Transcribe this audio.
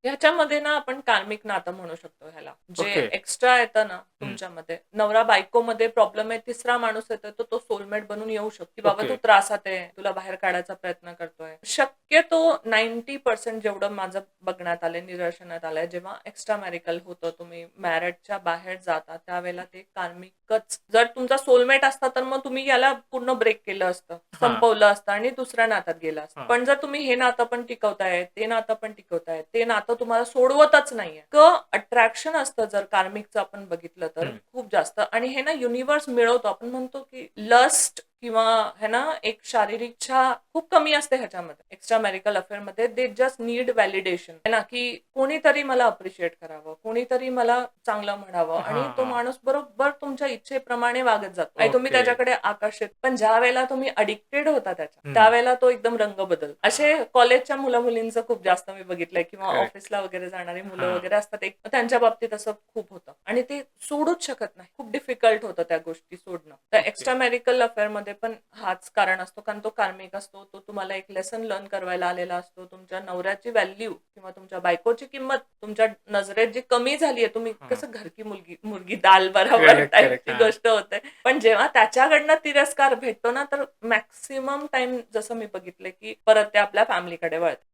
ह्याच्यामध्ये ना आपण कार्मिक नातं म्हणू शकतो ह्याला. जे ओके. एक्स्ट्रा येतं ना हं. तुमच्यामध्ये, नवरा-बायकोमध्ये प्रॉब्लेम आहे, तिसरा माणूस येतो तर तो सोलमेट बनून येऊ शकतो, की बाबा ओके. तू त्रासात आहे, तुला बाहेर काढायचा प्रयत्न करतोय. शक्यतो 90% जेवढं माझं बघण्यात आलंय, निदर्शनात आलंय, जेव्हा एक्स्ट्रा मॅरिटल होतं, तुम्ही मॅरेजच्या बाहेर जाता, त्यावेळेला ते कार्मिकच. जर तुमचा सोलमेट असता, तर मग तुम्ही याला पूर्ण ब्रेक केलं असतं, हां, संपवलं असतं आणि दुसऱ्या नात्यात गेला असतं. हां. पण जर तुम्ही हे नातं पण टिकवताय, ते नातं पण टिकवताय, ते नातं तुम्हाला सोडवतच नाहीये. अट्रॅक्शन असतं जर कार्मिकचं आपण बघितलं तर हं. खूप जास्त, आणि हे ना युनिव्हर्स मिळवतो. आपण म्हणतो की लस्ट किंवा है ना एक शारीरिक इच्छा खूप कमी असते ह्याच्यामध्ये, एक्स्ट्रा मॅरिटल अफेअरमध्ये. दे जस्ट नीड व्हॅलिडेशन, है ना, की कोणीतरी मला अप्रिशिएट करावं, कोणीतरी मला चांगलं म्हणावं, आणि हां, तो हां. माणूस बरोबर तुमच्या इच्छेप्रमाणे वागत जातो आणि तुम्ही ओके. त्याच्याकडे आकर्षित. पण ज्या वेळेला तुम्ही अडिक्टेड होता त्याच्या, हं. त्यावेळेला तो एकदम रंग बदलतो. हां. असे कॉलेजच्या मुलं-मुलींचं खूप जास्त मी बघितलंय, किंवा करेक्ट. ऑफिसला वगैरे जाणारी मुलं हां. वगैरे असतात, एक त्यांच्या बाबतीत असं खूप होतं आणि ते सोडूच शकत नाही. खूप डिफिकल्ट होतं त्या गोष्टी सोडणं. तर ओके. एक्स्ट्रा मॅरिटल अफेअरमध्ये पण हाच कारण असतो, कारण तो कार्मिक असतो. तो तुम्हाला एक लेसन लर्न करवायला आलेला असतो. तुमच्या नवऱ्याची व्हॅल्यू किंवा तुमच्या बायकोची किंमत तुमच्या नजरेत जी कमी झाली आहे, तुम्ही हां. कसं घर की मुलगी मुर्गी दाल बराबर करेक्ट, करेक्ट. टाइपची हां. गोष्ट होते. पण जेव्हा त्याच्याकडनं तिरस्कार भेटतो ना, तर मॅक्सिमम टाईम जसं मी बघितलंय, की परत ते आपल्या फॅमिलीकडे वळतात.